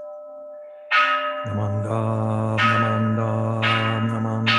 Namandam, namandam, namandam, namandam, namandam.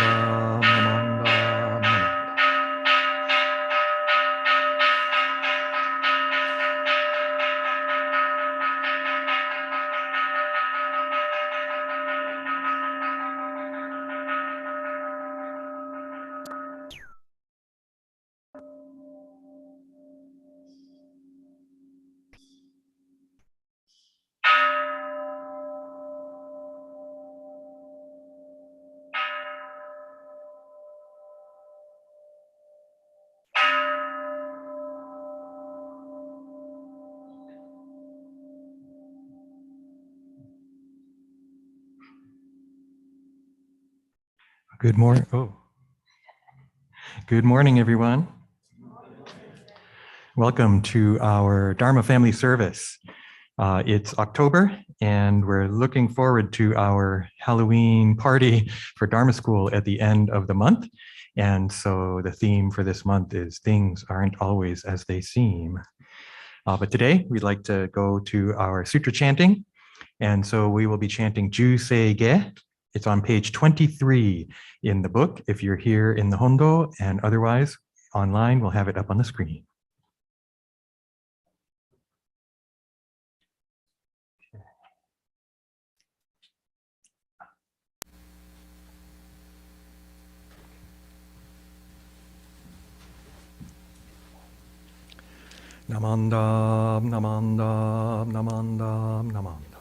Good morning. Oh, good morning, everyone. Welcome to our Dharma family service. It's October, and we're looking forward to our Halloween party for Dharma school at the end of the month. And so the theme for this month is things aren't always as they seem. But today we'd like to go to our Sutra chanting. And so we will be chanting Juseige. It's on page 23 in the book. If you're here in the Hondo, and otherwise online, we'll have it up on the screen. Namandam, namandam, namandam, namandam.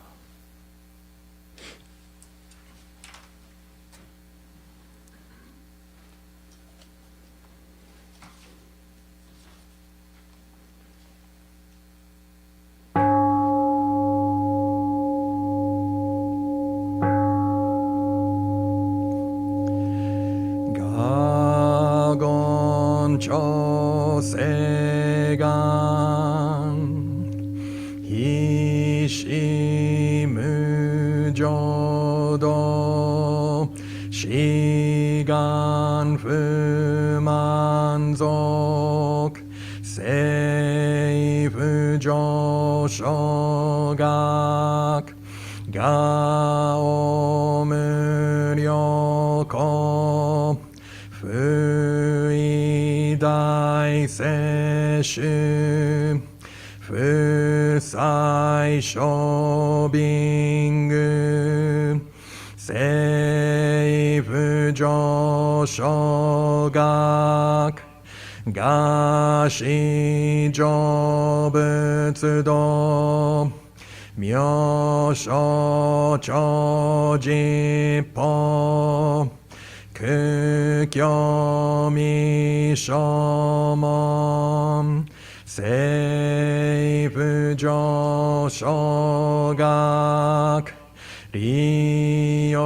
Gashi jobutsudo myosho chojipo kukyo mishomon seifu joshogak ryokujin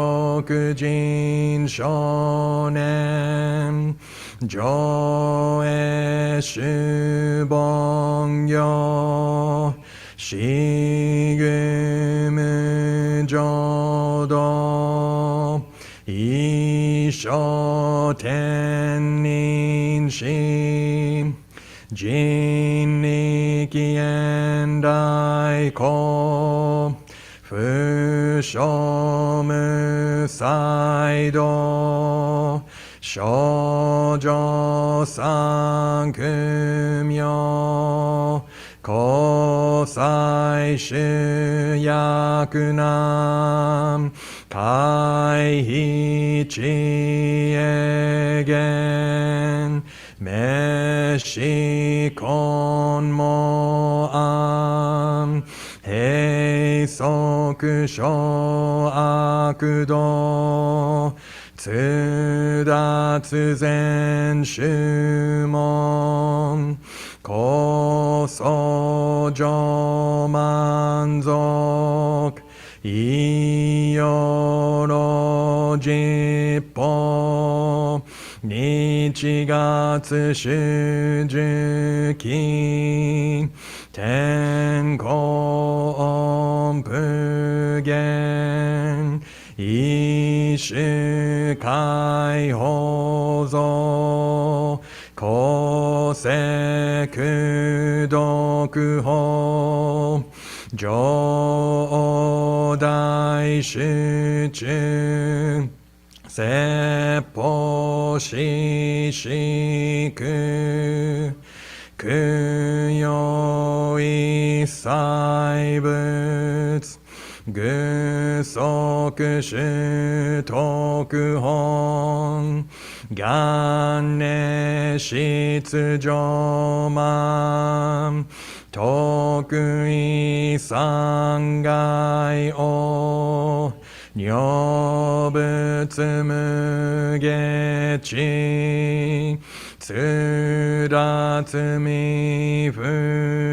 shonen Joe Shubon しぐむ浄土一生天人心人力現代公不傷無才道少女三苦妙交際主役難回避知恵言滅死根も安閉塞小悪道通達全宗門高僧上満足いよろ実法日月主樹期天候普賢一種解放像公正功徳法上大集中説法ししく供養一切仏具足主徳本元年出上満徳意三害王如仏無下知通達未不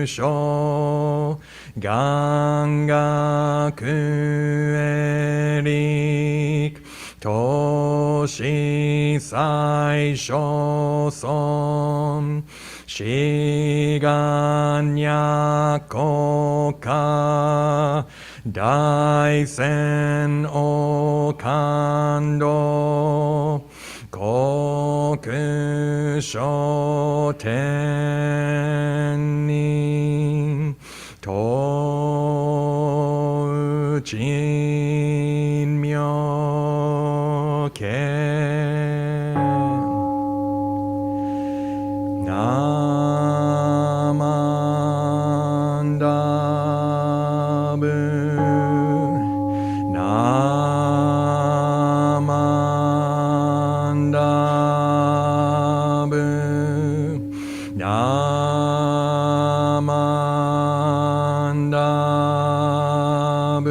詳願学エリク投資最小尊志願若国家大仙王感動国書天人東珍妙見ナマンダブナマンダブナマンダブ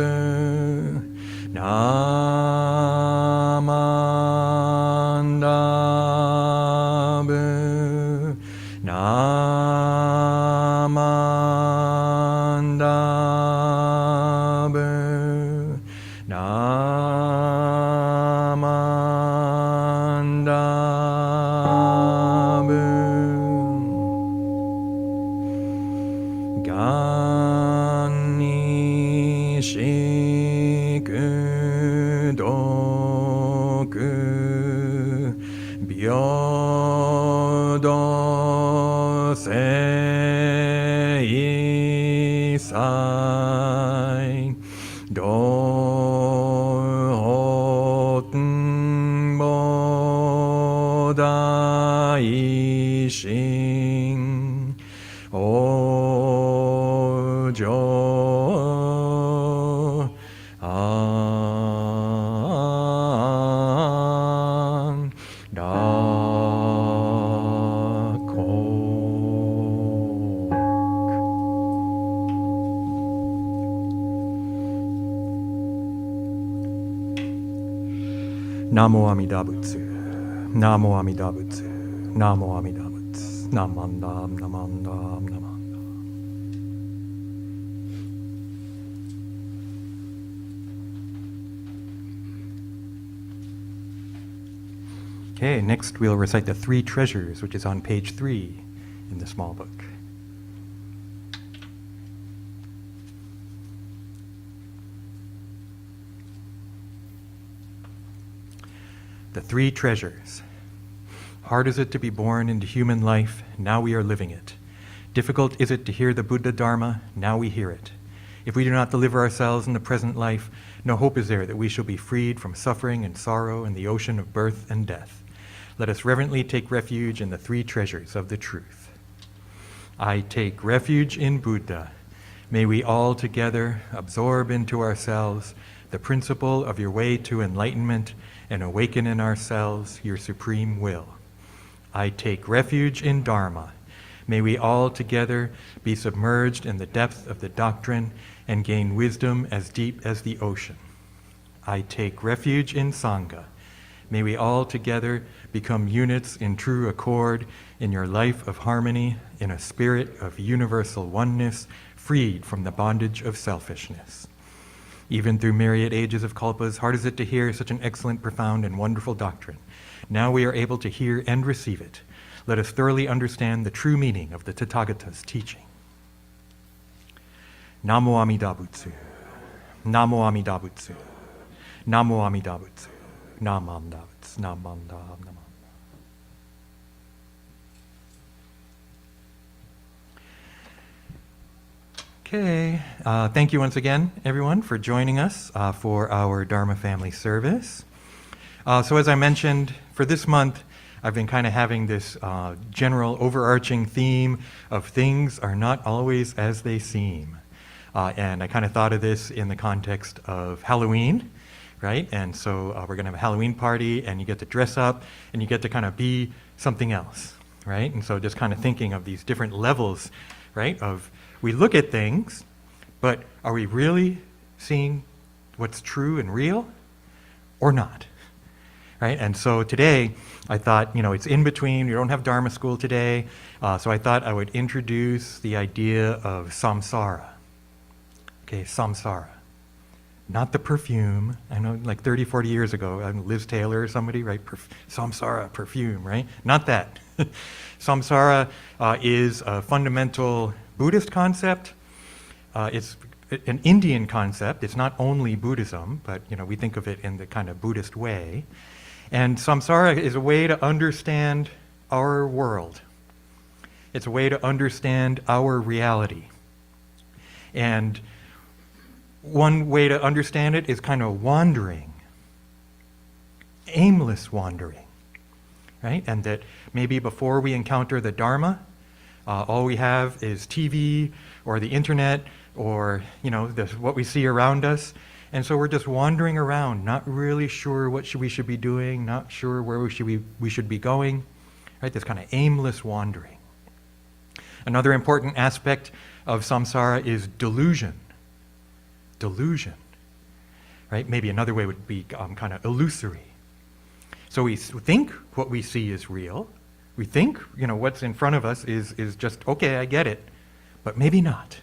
ナマンダブナマンダブナマンダブ願にしく徳平等正祭道本菩提心往生安楽ナモ阿弥陀仏ナモ阿弥陀仏ナモ阿弥陀仏ナマンダムナマンダムナマンダム。Okay, next we'll recite the three treasures, which is on page 3 in the small book. The three treasures. Hard is it to be born into human life, now we are living it. Difficult is it to hear the Buddha Dharma, now we hear it. If we do not deliver ourselves in the present life, no hope is there that we shall be freed from suffering and sorrow in the ocean of birth and death. Let us reverently take refuge in the three treasures of the truth. I take refuge in Buddha. May we all together absorb into ourselves the principle of your way to enlightenment and awaken in ourselves your supreme will. I take refuge in Dharma. May we all together be submerged in the depth of the doctrine and gain wisdom as deep as the ocean. I take refuge in Sangha. May we all together become units in true accord in your life of harmony, in a spirit of universal oneness, freed from the bondage of selfishness. Even through myriad ages of kalpas, hard is it to hear such an excellent, profound, and wonderful doctrine. Now we are able to hear and receive it. Let us thoroughly understand the true meaning of the Tathagata's teaching. Namo Amida Butsu. Namo Amida Butsu. Namo Amida Butsu. Namo Amida Butsu. Namo Amida Butsu. Okay, thank you once again, everyone, for joining us for our Dharma Family Service. So as I mentioned, for this month, I've been kind of having this general overarching theme of things are not always as they seem. And I kind of thought of this in the context of Halloween, right? And so we're going to have a Halloween party, and you get to dress up, and you get to kind of be something else, right? And so just kind of thinking of these different levels, right, of we look at things, but are we really seeing what's true and real or not? Right? And so today, I thought, it's in between. We don't have Dharma school today, so I thought I would introduce the idea of samsara. Okay, samsara. Not the perfume. I know like 30, 40 years ago, Liz Taylor or somebody, right? Samsara, perfume, right? Not that. Samsara is a fundamental Buddhist concept. It's an Indian concept. It's not only Buddhism, but we think of it in the kind of Buddhist way. And samsara is a way to understand our world. It's a way to understand our reality. And one way to understand it is kind of wandering, aimless wandering, right? And that maybe before we encounter the Dharma, all we have is TV or the internet or what we see around us. And so we're just wandering around, not really sure what we should be doing, not sure where we should be going, right? This kind of aimless wandering. Another important aspect of samsara is delusion. Delusion, right? Maybe another way would be kind of illusory. So we think what we see is real. We think, what's in front of us is just, okay, I get it, but maybe not.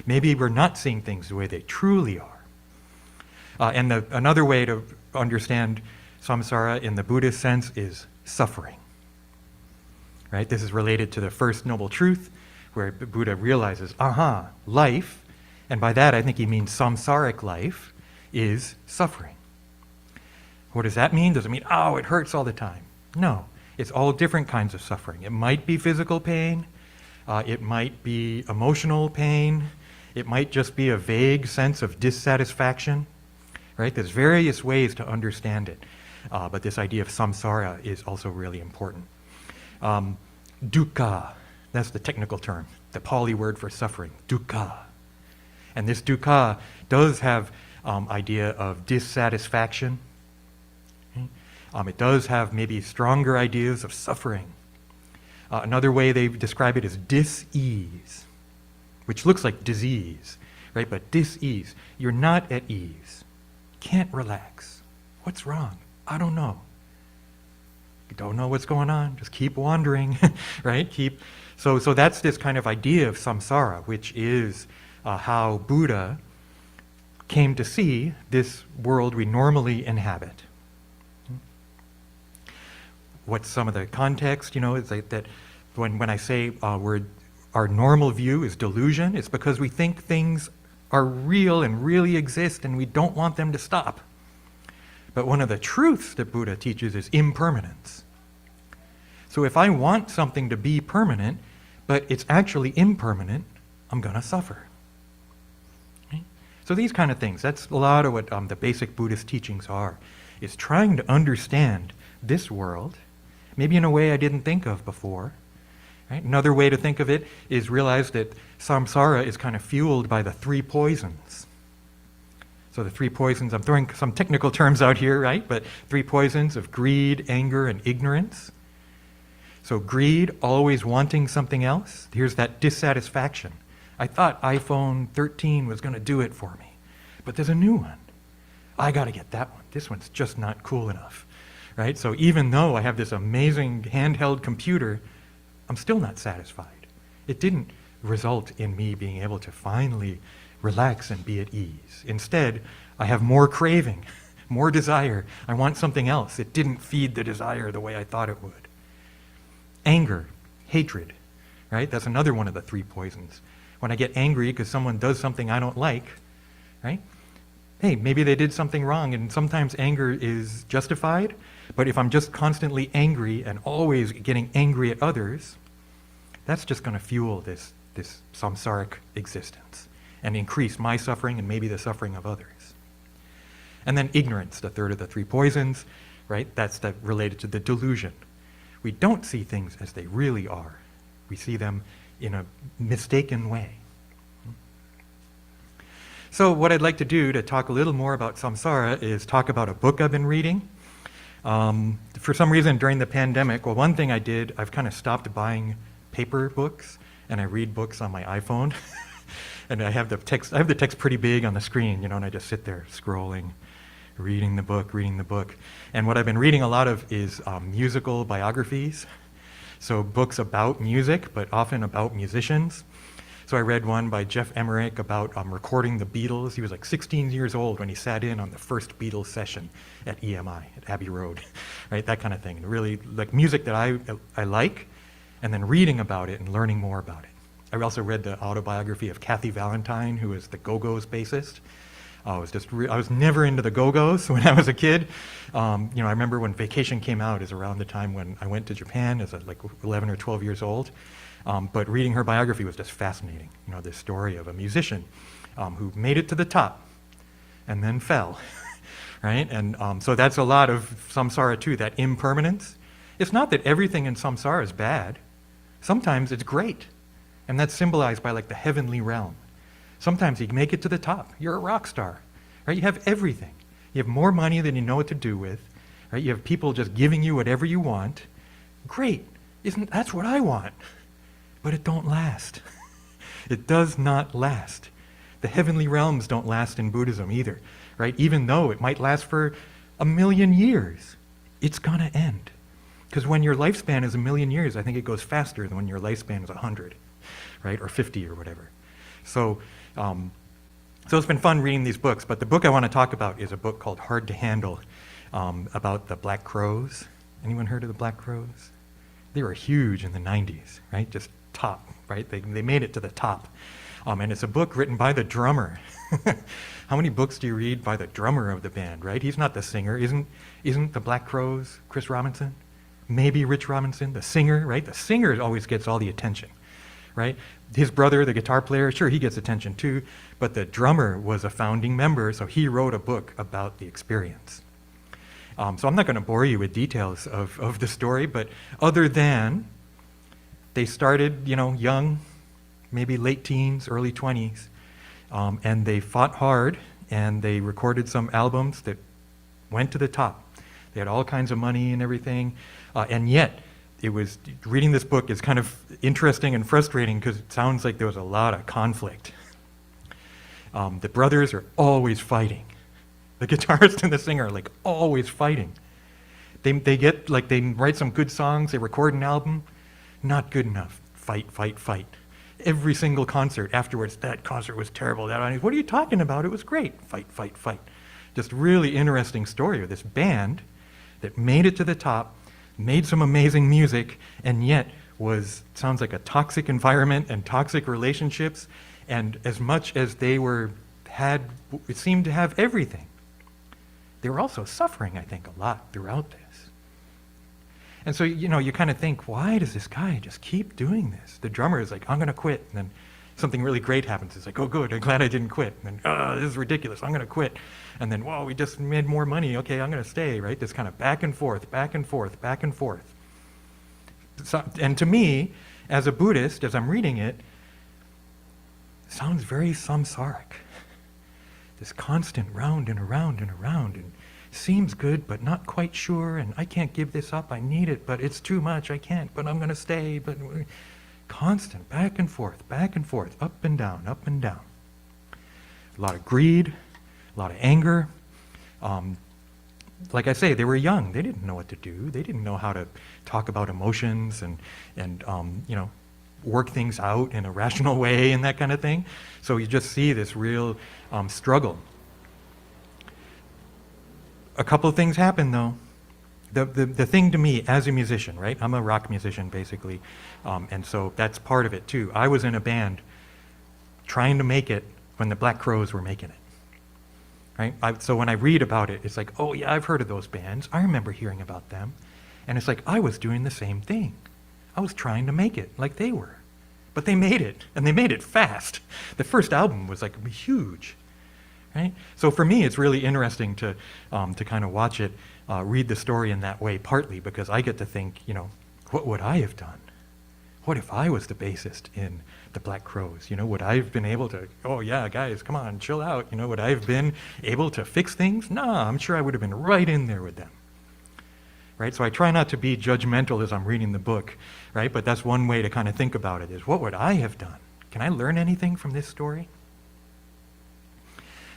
Maybe we're not seeing things the way they truly are. And another way to understand samsara in the Buddhist sense is suffering. Right? This is related to the first noble truth, where Buddha realizes, life, and by that I think he means samsaric life, is suffering. What does that mean? Does it mean, it hurts all the time? No. It's all different kinds of suffering. It might be physical pain. It might be emotional pain. It might just be a vague sense of dissatisfaction. Right? There's various ways to understand it. But this idea of samsara is also really important. Dukkha, that's the technical term, the Pali word for suffering, dukkha. And this dukkha does have idea of dissatisfaction. It does have maybe stronger ideas of suffering. Another way they describe it is dis-ease, which looks like disease, right? But dis-ease, you're not at ease. Can't relax. What's wrong? I don't know. You don't know what's going on. Just keep wandering, right? So that's this kind of idea of samsara, which is how Buddha came to see this world we normally inhabit. What's some of the context? It's like that when I say our normal view is delusion, it's because we think things are real and really exist and we don't want them to stop. But one of the truths that Buddha teaches is impermanence. So if I want something to be permanent, but it's actually impermanent, I'm going to suffer. Okay? So these kind of things, that's a lot of what the basic Buddhist teachings are, is trying to understand this world, maybe in a way I didn't think of before. Right? Another way to think of it is realize that samsara is kind of fueled by the three poisons. So the three poisons, I'm throwing some technical terms out here, right? But three poisons of greed, anger, and ignorance. So greed, always wanting something else. Here's that dissatisfaction. I thought iPhone 13 was going to do it for me, but there's a new one. I got to get that one. This one's just not cool enough, right? So even though I have this amazing handheld computer, I'm still not satisfied. It didn't result in me being able to finally relax and be at ease. Instead, I have more craving, more desire. I want something else. It didn't feed the desire the way I thought it would. Anger, hatred, right? That's another one of the three poisons. When I get angry because someone does something I don't like, right? Hey, maybe they did something wrong, and sometimes anger is justified, but if I'm just constantly angry and always getting angry at others, that's just going to fuel this samsaric existence and increase my suffering and maybe the suffering of others. And then ignorance, the third of the three poisons, right? That's related to the delusion. We don't see things as they really are. We see them in a mistaken way. So what I'd like to do to talk a little more about samsara is talk about a book I've been reading. For some reason during the pandemic, well, one thing I did, I've kind of stopped buying paper books, and I read books on my iPhone. And I have the text pretty big on the screen, and I just sit there scrolling, reading the book. And what I've been reading a lot of is musical biographies. So books about music, but often about musicians. So I read one by Jeff Emmerich about recording the Beatles. He was like 16 years old when he sat in on the first Beatles session at EMI, at Abbey Road, right? That kind of thing. Really like music that I like, and then reading about it and learning more about it. I also read the autobiography of Kathy Valentine, who is the Go-Go's bassist. I was never into the Go-Go's when I was a kid. I remember when Vacation came out is around the time when I went to Japan as like 11 or 12 years old. But reading her biography was just fascinating. This story of a musician who made it to the top and then fell, right? And so that's a lot of samsara too, that impermanence. It's not that everything in samsara is bad. Sometimes it's great. And that's symbolized by like the heavenly realm. Sometimes you make it to the top. You're a rock star, right? You have everything. You have more money than you know what to do with, right? You have people just giving you whatever you want. Great. That's what I want? But it don't last. It does not last. The heavenly realms don't last in Buddhism either, right? Even though it might last for 1,000,000 years, it's gonna end. Because when your lifespan is 1,000,000 years, I think it goes faster than when your lifespan is 100, right? Or 50 or whatever. So it's been fun reading these books, but the book I want to talk about is a book called Hard to Handle, about the Black Crows. Anyone heard of the Black Crows? They were huge in the 90s, right? Just top, right? They made it to the top. And it's a book written by the drummer. How many books do you read by the drummer of the band, right? He's not the singer. Isn't the Black Crows Chris Robinson? Maybe Rich Robinson, the singer, right? The singer always gets all the attention, right? His brother, the guitar player, sure, he gets attention too, but the drummer was a founding member, so he wrote a book about the experience. So I'm not going to bore you with details of the story, but other than they started, young, maybe late teens, early 20s, and they fought hard, and they recorded some albums that went to the top. They had all kinds of money and everything, and yet reading this book is kind of interesting and frustrating because it sounds like there was a lot of conflict. The brothers are always fighting. The guitarist and the singer are like always fighting. They write some good songs, they record an album, not good enough. Fight, fight, fight. Every single concert afterwards, that concert was terrible. What are you talking about? It was great. Fight, fight, fight. Just really interesting story of this band that made it to the top, made some amazing music, and yet sounds like a toxic environment and toxic relationships, and as much as they it seemed to have everything. they were also suffering, I think, a lot throughout this. And so, you kind of think, why does this guy just keep doing this? The drummer is like, I'm going to quit. And then something really great happens. It's like, oh, good, I'm glad I didn't quit. And then, this is ridiculous, I'm going to quit. And then, whoa, we just made more money. Okay, I'm going to stay, right? This kind of back and forth, back and forth, back and forth. So, and to me, as a Buddhist, as I'm reading it, sounds very samsaric. This constant round and around and around, and seems good, but not quite sure, and I can't give this up, I need it, but it's too much, I can't, but I'm going to stay, but constant back and forth, up and down, up and down. A lot of greed, a lot of anger. Like I say, they were young, they didn't know what to do, they didn't know how to talk about emotions and work things out in a rational way and that kind of thing. So you just see this real struggle. A couple of things happen though. The thing to me as a musician, right? I'm a rock musician basically, and so that's part of it too. I was in a band trying to make it when the Black Crowes were making it, right? So when I read about it, it's like, oh yeah, I've heard of those bands. I remember hearing about them. And it's like, I was doing the same thing. I was trying to make it like they were. But they made it, and they made it fast. The first album was like huge. Right? So for me, it's really interesting to kind of watch it, read the story in that way, partly because I get to think, what would I have done? What if I was the bassist in the Black Crowes? Would I have been able to, oh yeah, guys, come on, chill out. Would I have been able to fix things? No, I'm sure I would have been right in there with them. Right? So I try not to be judgmental as I'm reading the book, right? But that's one way to kind of think about it is, what would I have done? Can I learn anything from this story?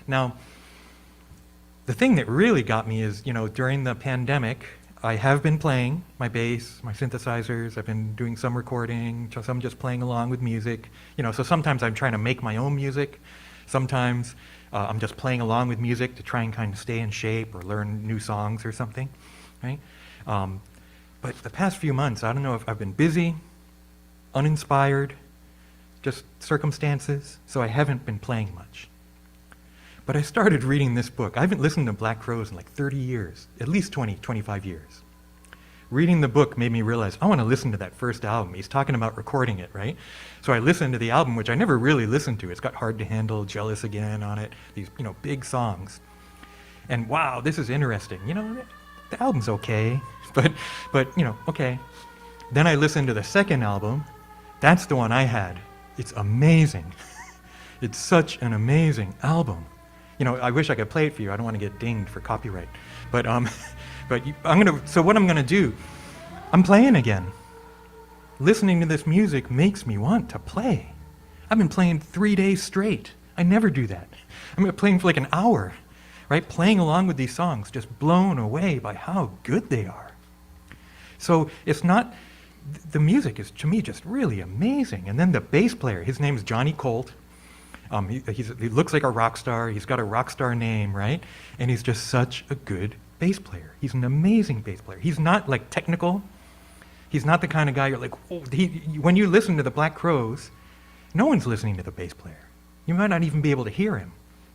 Now, the thing that really got me is, during the pandemic, I have been playing my bass, my synthesizers, I've been doing some recording, some just playing along with music. So sometimes I'm trying to make my own music. Sometimes I'm just playing along with music to try and kind of stay in shape or learn new songs or something, right? But the past few months, I don't know if I've been busy, uninspired, just circumstances, so I haven't been playing much. But I started reading this book. I haven't listened to Black Crowes in like 30 years, at least 20, 25 years. Reading the book made me realize, I want to listen to that first album. He's talking about recording it, right? So I listened to the album, which I never really listened to. It's got Hard to Handle, Jealous Again on it, these, big songs. And wow, this is interesting. The album's okay, but okay. Then I listened to the second album. That's the one I had. It's amazing. It's such an amazing album. I wish I could play it for you. I don't want to get dinged for copyright. But so what I'm gonna do, I'm playing again. Listening to this music makes me want to play. I've been playing 3 days straight. I never do that. I'm playing for like an hour, right? Playing along with these songs, just blown away by how good they are. So it's not, the music is to me just really amazing. And then the bass player, his name is Johnny Colt. He looks like a rock star. He's got a rock star name, right? And he's just such a good bass player. He's an amazing bass player. He's not like technical. He's not the kind of guy you're like, oh, when you listen to the Black Crowes, no one's listening to the bass player. You might not even be able to hear him,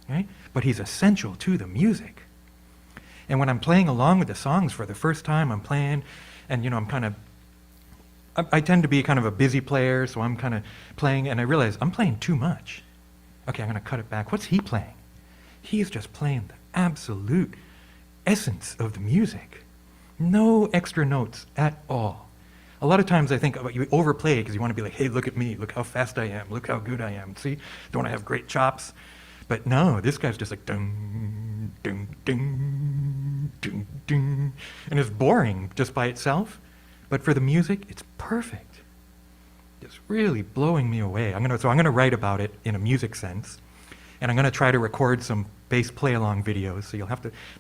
right? But he's essential to the music. And when I'm playing along with the songs for the first time, I'm playing, and I tend to be kind of a busy player, so I'm kind of playing, and I realize I'm playing too much. Okay, I'm going to cut it back. What's he playing? He's just playing the absolute essence of the music. No extra notes at all. A lot of times I think you overplay because you want to be like, hey, look at me. Look how fast I am. Look how good I am. See? Don't I have great chops? But no, this guy's just like, ding, ding, ding, ding, ding. And it's boring just by itself. But for the music, it's perfect. It's really blowing me away. I'm gonna write about it in a music sense, and I'm gonna try to record some bass play-along videos. So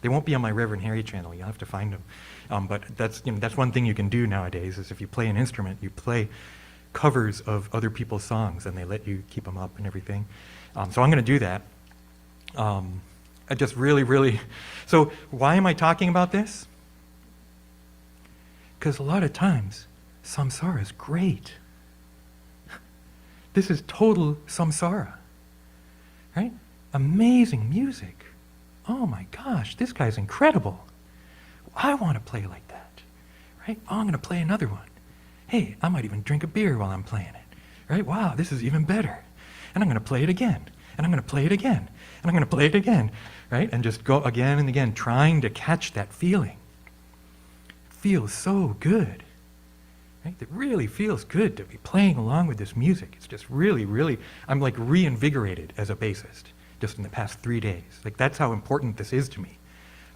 they won't be on my Reverend Harry channel. You'll have to find them. But that's one thing you can do nowadays is if you play an instrument, you play covers of other people's songs, and they let you keep them up and everything. So I'm gonna do that. I just really. So why am I talking about this? Because a lot of times, samsara is great. This is total samsara, right? Amazing music. oh my gosh, this guy's incredible. I want to play like that, right? Oh, I'm going to play another one. Hey, I might even drink a beer while I'm playing it, right? Wow, this is even better. And I'm going to play it again, and I'm going to play it again, and I'm going to play it again, right? And just go again and again, trying to catch that feeling. It feels so good, right? It really feels good to be playing along with this music. It's just really, really, I'm like reinvigorated as a bassist just in the past 3 days. Like, that's how important this is to me.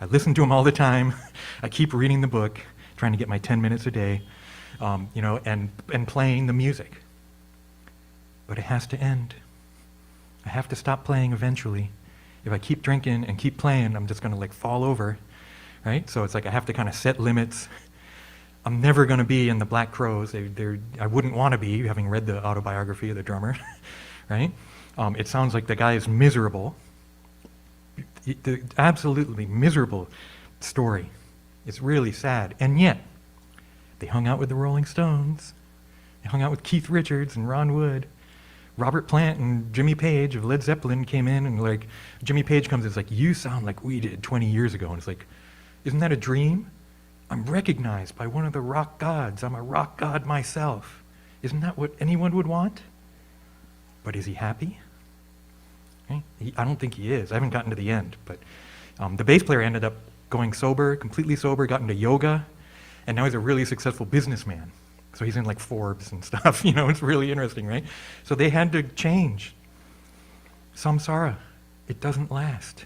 I listen to them all the time. I keep reading the book, trying to get my 10 minutes a day, and playing the music. But it has to end. I have to stop playing eventually. If I keep drinking and keep playing, I'm just going to like fall over, right? So it's like I have to kind of set limits. I'm never going to be in the Black Crowes. I wouldn't want to be, having read the autobiography of the drummer, right? It sounds like the guy is miserable. The absolutely miserable story. It's really sad. And yet, they hung out with the Rolling Stones. They hung out with Keith Richards and Ron Wood. Robert Plant and Jimmy Page of Led Zeppelin came in, and like Jimmy Page comes and is like, you sound like we did 20 years ago. And it's like, isn't that a dream? I'm recognized by one of the rock gods. I'm a rock god myself. Isn't that what anyone would want? But is he happy? Okay. I don't think he is. I haven't gotten to the end. But the bass player ended up going sober, completely sober, got into yoga, and now he's a really successful businessman. So he's in like Forbes and stuff. It's really interesting, right? So they had to change. Samsara, it doesn't last,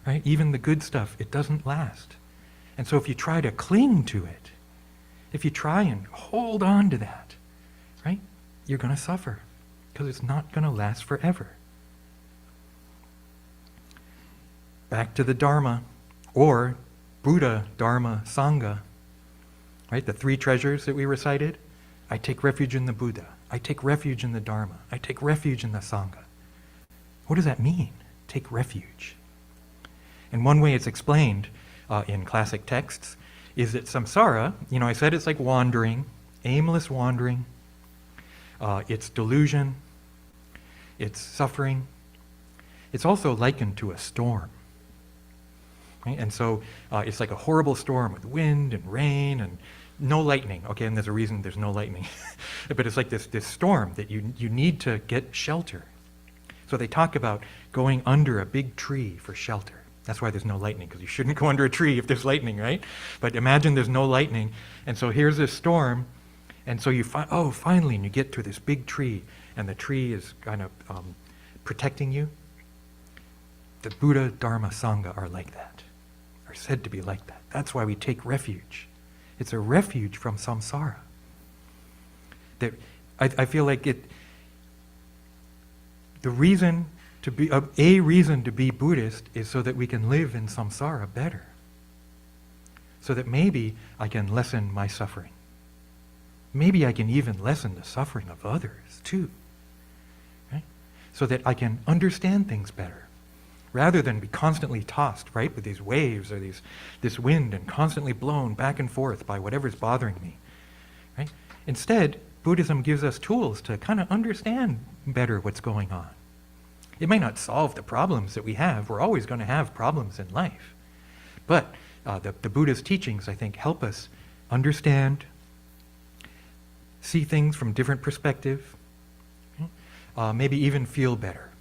right? Even the good stuff, it doesn't last. And so if you try to cling to it, if you try and hold on to that, right, you're going to suffer because it's not going to last forever. Back to the Dharma, or Buddha, Dharma, Sangha, right? The 3 treasures that we recited. I take refuge in the Buddha. I take refuge in the Dharma. I take refuge in the Sangha. What does that mean? Take refuge. And one way it's explained in classic texts is that samsara, I said it's like wandering, aimless wandering. It's delusion. It's suffering. It's also likened to a storm. Right? And so it's like a horrible storm with wind and rain and no lightning. Okay, and there's a reason there's no lightning. But it's like this storm that you need to get shelter. So they talk about going under a big tree for shelter. That's why there's no lightning, because you shouldn't go under a tree if there's lightning, right? But imagine there's no lightning, and so here's this storm, and so you finally, and you get to this big tree, and the tree is kind of protecting you. The Buddha, Dharma, Sangha are like that, are said to be like that. That's why we take refuge. It's a refuge from samsara. That I feel like the reason to be a reason to be Buddhist is so that we can live in samsara better. So that maybe I can lessen my suffering. Maybe I can even lessen the suffering of others too. Right? So that I can understand things better. Rather than be constantly tossed, right, with these waves or this wind and constantly blown back and forth by whatever's bothering me. Right? Instead, Buddhism gives us tools to kind of understand better what's going on. It may not solve the problems that we have. We're always going to have problems in life. But the Buddha's teachings, I think, help us understand, see things from different perspective, maybe even feel better.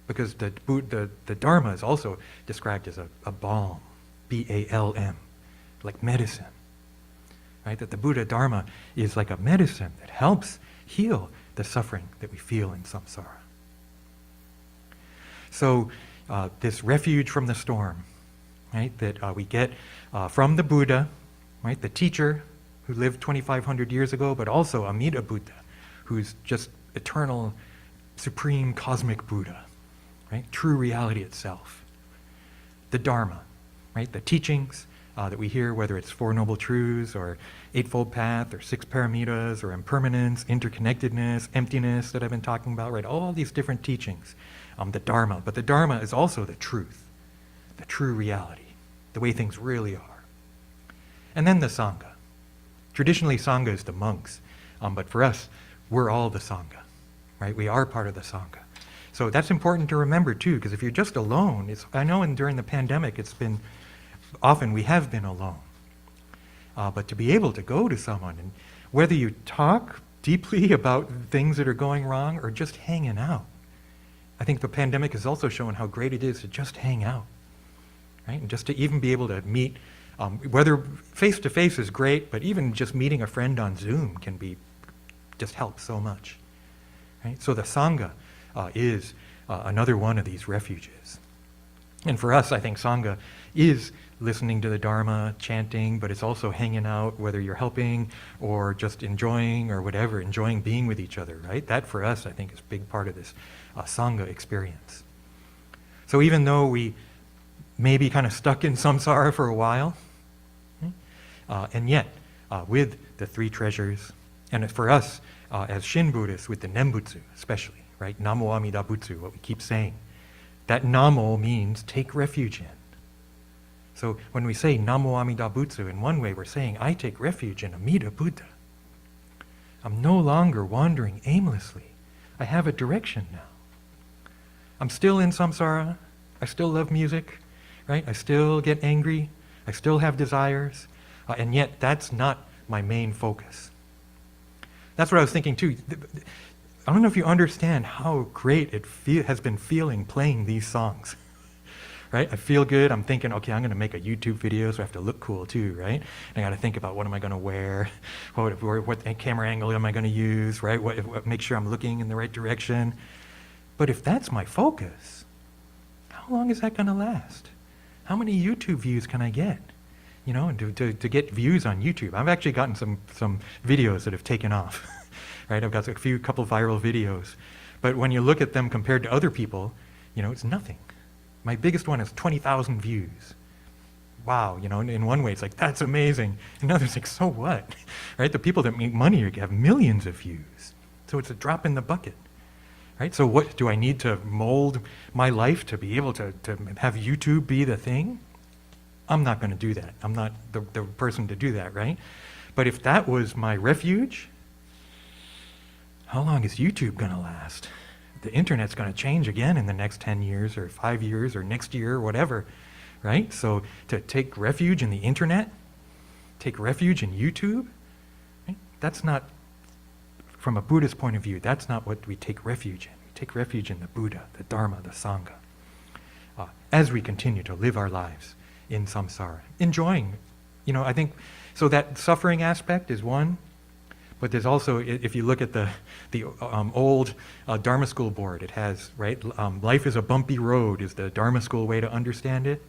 Because the Dharma is also described as a balm, B-A-L-M, like medicine. Right? That the Buddha Dharma is like a medicine that helps heal the suffering that we feel in samsara. So this refuge from the storm, right, that we get from the Buddha, right, the teacher who lived 2,500 years ago, but also Amida Buddha, who's just eternal, supreme cosmic Buddha, right, true reality itself. The Dharma, right, the teachings that we hear, whether it's Four Noble Truths or Eightfold Path or Six Paramitas or impermanence, interconnectedness, emptiness that I've been talking about, right, all these different teachings. The Dharma, but the Dharma is also the truth, the true reality, the way things really are. And then the Sangha. Traditionally, Sangha is the monks, but for us, we're all the Sangha, right? We are part of the Sangha. So that's important to remember too, because if you're just alone, I know during the pandemic, often we have been alone. But to be able to go to someone, and whether you talk deeply about things that are going wrong or just hanging out, I think the pandemic has also shown how great it is to just hang out, right? And just to even be able to meet, whether face-to-face is great, but even just meeting a friend on Zoom just helps so much, right? So the Sangha is another one of these refuges. And for us, I think Sangha is listening to the Dharma, chanting, but it's also hanging out, whether you're helping or just enjoying or whatever, enjoying being with each other, right? That for us, I think, is a big part of this Sangha experience. So even though we may be kind of stuck in samsara for a while, and yet with the three treasures, and for us as Shin Buddhists, with the Nembutsu especially, right? Namo Amida Butsu, what we keep saying. That Namo means take refuge in. So when we say Namo Amida Butsu, in one way we're saying, I take refuge in Amida Buddha. I'm no longer wandering aimlessly. I have a direction now. I'm still in samsara. I still love music, right? I still get angry. I still have desires. And yet that's not my main focus. That's what I was thinking too. I don't know if you understand how great it has been feeling playing these songs. Right? I feel good. I'm thinking, okay, I'm going to make a YouTube video, so I have to look cool too, right? And I got to think about what am I going to wear, what camera angle am I going to use, right? Make sure I'm looking in the right direction. But if that's my focus, how long is that going to last? How many YouTube views can I get? You know, and to get views on YouTube. I've actually gotten some videos that have taken off, right? I've got a couple viral videos. But when you look at them compared to other people, you know, it's nothing. My biggest one is 20,000 views. Wow, you know, in one way it's like, that's amazing. In others, like, so what? Right? The people that make money have millions of views. So it's a drop in the bucket, right? So what, do I need to mold my life to be able to have YouTube be the thing? I'm not going to do that. I'm not the person to do that, right? But if that was my refuge, how long is YouTube going to last? The internet's going to change again in the next 10 years or 5 years or next year or whatever, right? So to take refuge in the internet, take refuge in YouTube, right? That's not, from a Buddhist point of view, that's not what we take refuge in. We take refuge in the Buddha, the Dharma, the Sangha, as we continue to live our lives in samsara. Enjoying, you know, I think, so that suffering aspect is one. But there's also, if you look at the old Dharma school board, it has, right, life is a bumpy road is the Dharma school way to understand it.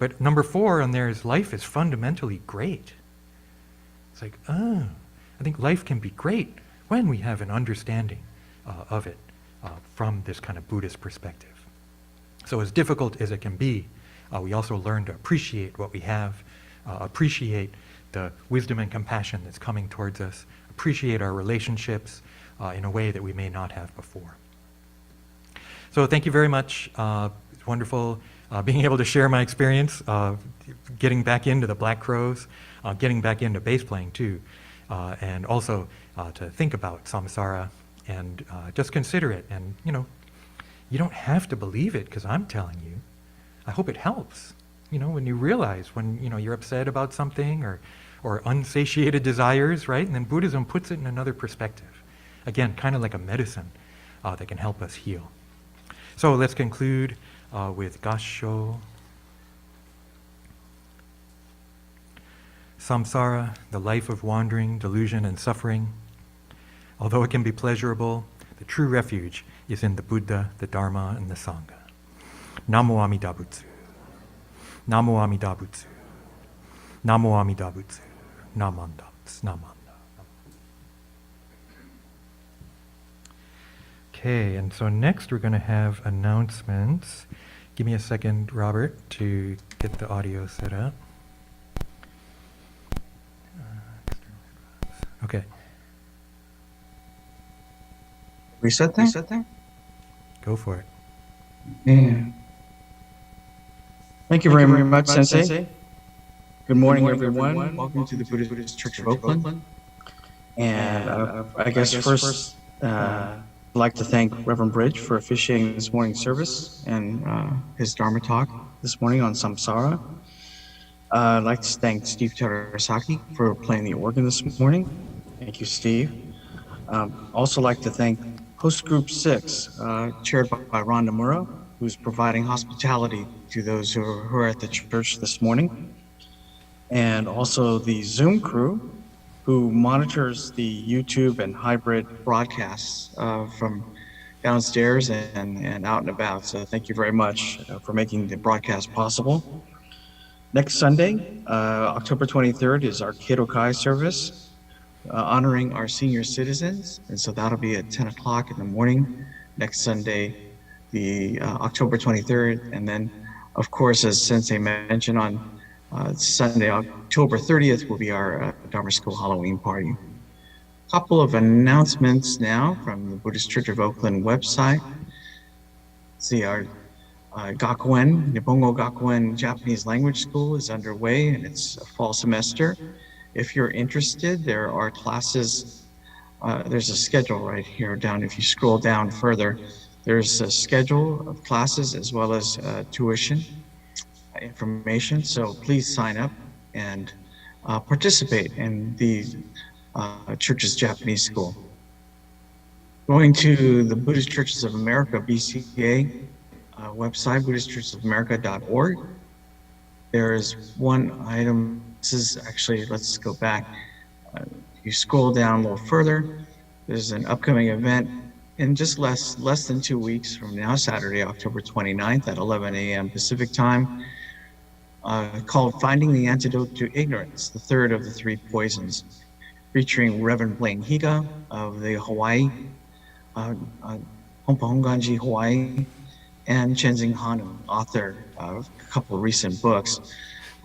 But number 4 on there is life is fundamentally great. It's like, I think life can be great when we have an understanding of it from this kind of Buddhist perspective. So as difficult as it can be, we also learn to appreciate what we have, appreciate the wisdom and compassion that's coming towards us, appreciate our relationships in a way that we may not have before. So thank you very much. It's wonderful being able to share my experience, getting back into the Black Crows, getting back into bass playing too, and also to think about samsara and just consider it. And you know, you don't have to believe it because I'm telling you. I hope it helps. You know, when you realize when you're upset about something or unsatiated desires, right? And then Buddhism puts it in another perspective. Again, kind of like a medicine that can help us heal. So let's conclude with Kansho. Samsara, the life of wandering, delusion, and suffering. Although it can be pleasurable, the true refuge is in the Buddha, the Dharma, and the Sangha. Namo Amida Butsu. Namo Amida Butsu. Namo Amida Butsu. Namanda. Namanda. Okay, and so next we're going to have announcements. Give me a second, Robert, to get the audio set up. Okay. Reset thing? Go for it. Yeah. Thank you very much, Sensei. Good morning, everyone. Welcome to the Buddhist Church of Oakland. And I guess first, like to thank Reverend Bridge for officiating this morning's service and his Dharma talk this morning on Samsara. I'd like to thank Steve Terusaki for playing the organ this morning. Thank you, Steve. Also like to thank Host Group 6, chaired by Ron Nomura, who's providing hospitality to those who are at the church this morning. And also the Zoom crew, who monitors the YouTube and hybrid broadcasts from downstairs and out and about. So thank you very much for making the broadcast possible. Next Sunday, October 23rd, is our Kedokai service, honoring our senior citizens. And so that'll be at 10 o'clock in the morning next Sunday, the October 23rd. And then, of course, as Sensei mentioned, on Sunday, October 30th, will be our Dharma School Halloween party. Couple of announcements now from the Buddhist Church of Oakland website. See, our Gakuen, Nihongo Gakuen Japanese Language School is underway, and it's a fall semester. If you're interested, there are classes. There's a schedule right here down. If you scroll down further, there's a schedule of classes as well as tuition information. So please sign up and participate in the church's Japanese school. Going to the Buddhist Churches of America, BCA website, BuddhistChurchesofAmerica.org. There is one item. This is actually, let's go back. You scroll down a little further. There's an upcoming event in just less than 2 weeks from now, Saturday, October 29th at 11 a.m. Pacific time, called Finding the Antidote to Ignorance, the third of the three poisons, featuring Reverend Blaine Higa of the Hawaii, Honganji, Hawaii, and Chenzing Hanu, author of a couple of recent books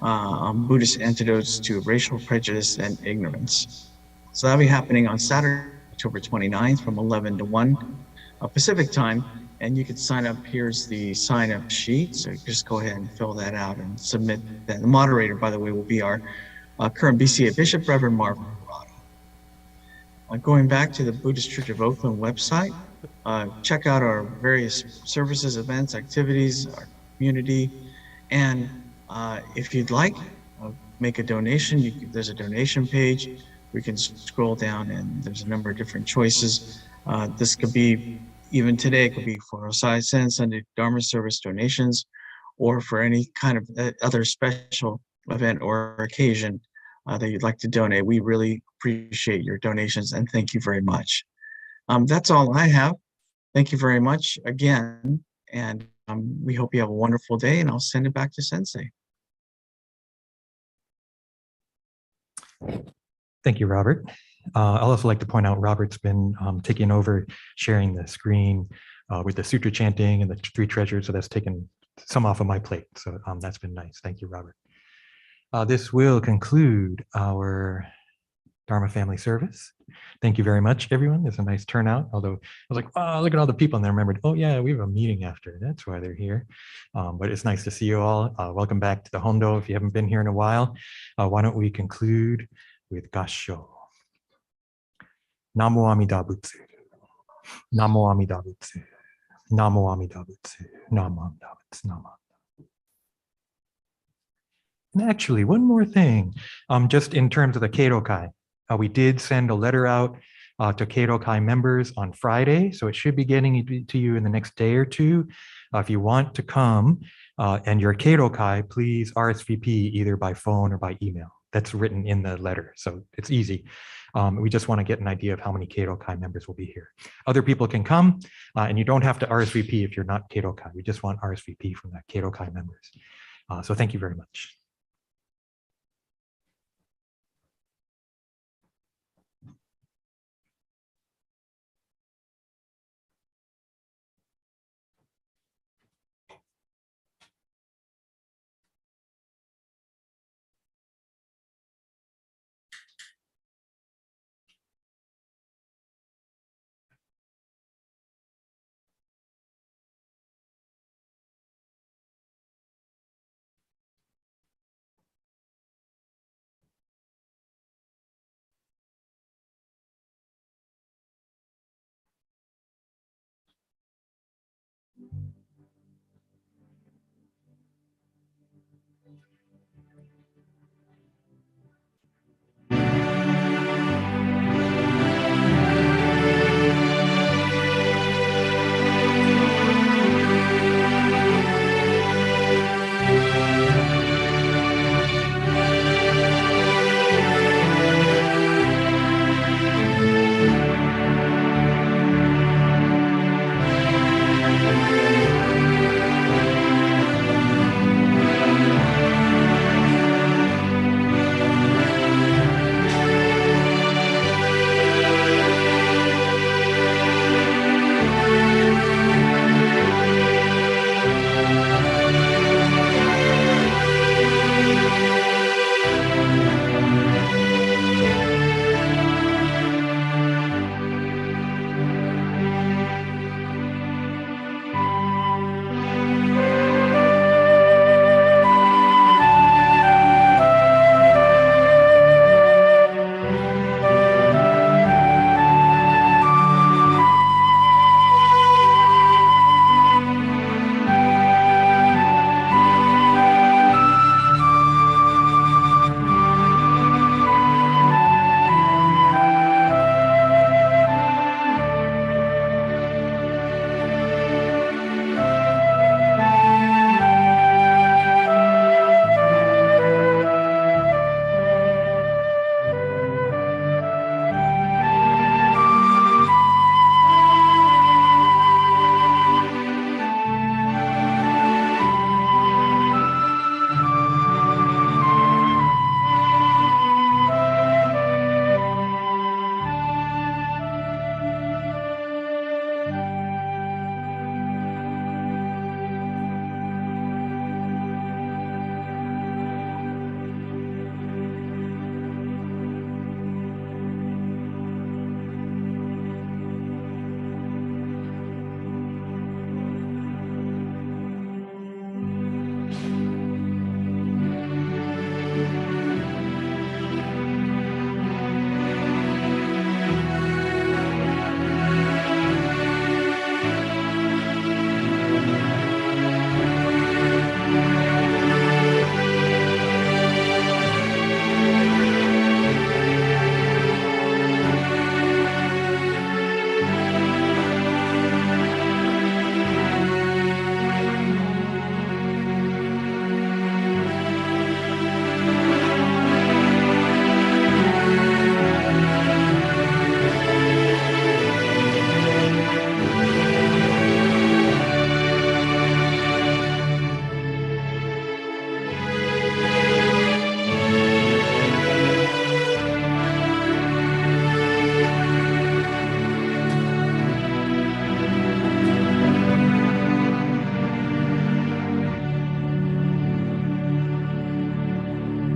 on Buddhist antidotes to racial prejudice and ignorance. So that'll be happening on Saturday, October 29th from 11 to 1 Pacific time. And you can sign up. Here's the sign up sheet. So just go ahead and fill that out and submit that. The moderator, by the way, will be our current BCA Bishop, Reverend Marvin Murata. Going back to the Buddhist Church of Oakland website, check out our various services, events, activities, our community. And if you'd like, make a donation. There's a donation page. We can scroll down and there's a number of different choices. This could be, even today, it could be for Osai Sen Sunday Dharma service donations, or for any kind of other special event or occasion that you'd like to donate. We really appreciate your donations and thank you very much. That's all I have. Thank you very much again. And we hope you have a wonderful day, and I'll send it back to Sensei. Thank you, Robert. I'd also like to point out Robert's been taking over sharing the screen with the Sutra chanting and the three treasures, so that's taken some off of my plate. So that's been nice. Thank you, Robert. This will conclude our Dharma family service. Thank you very much, everyone. It's a nice turnout. Although I was like, oh, look at all the people, and I remembered, oh yeah, we have a meeting after. That's why they're here. But it's nice to see you all. Welcome back to the Hondo. If you haven't been here in a while, why don't we conclude with Kansho. Namo Amida Butsu. Namo Amida Butsu. Namo Amida Butsu. Namo Amida Butsu. Namo. And actually, one more thing, just in terms of the Kedokai. We did send a letter out to Kedokai members on Friday, so it should be getting to you in the next day or two. If you want to come and you're Kedokai, please RSVP either by phone or by email. That's written in the letter, so it's easy. We just want to get an idea of how many Kedokai members will be here. Other people can come, and you don't have to RSVP if you're not Kedokai. We just want RSVP from the Kedokai members. So thank you very much.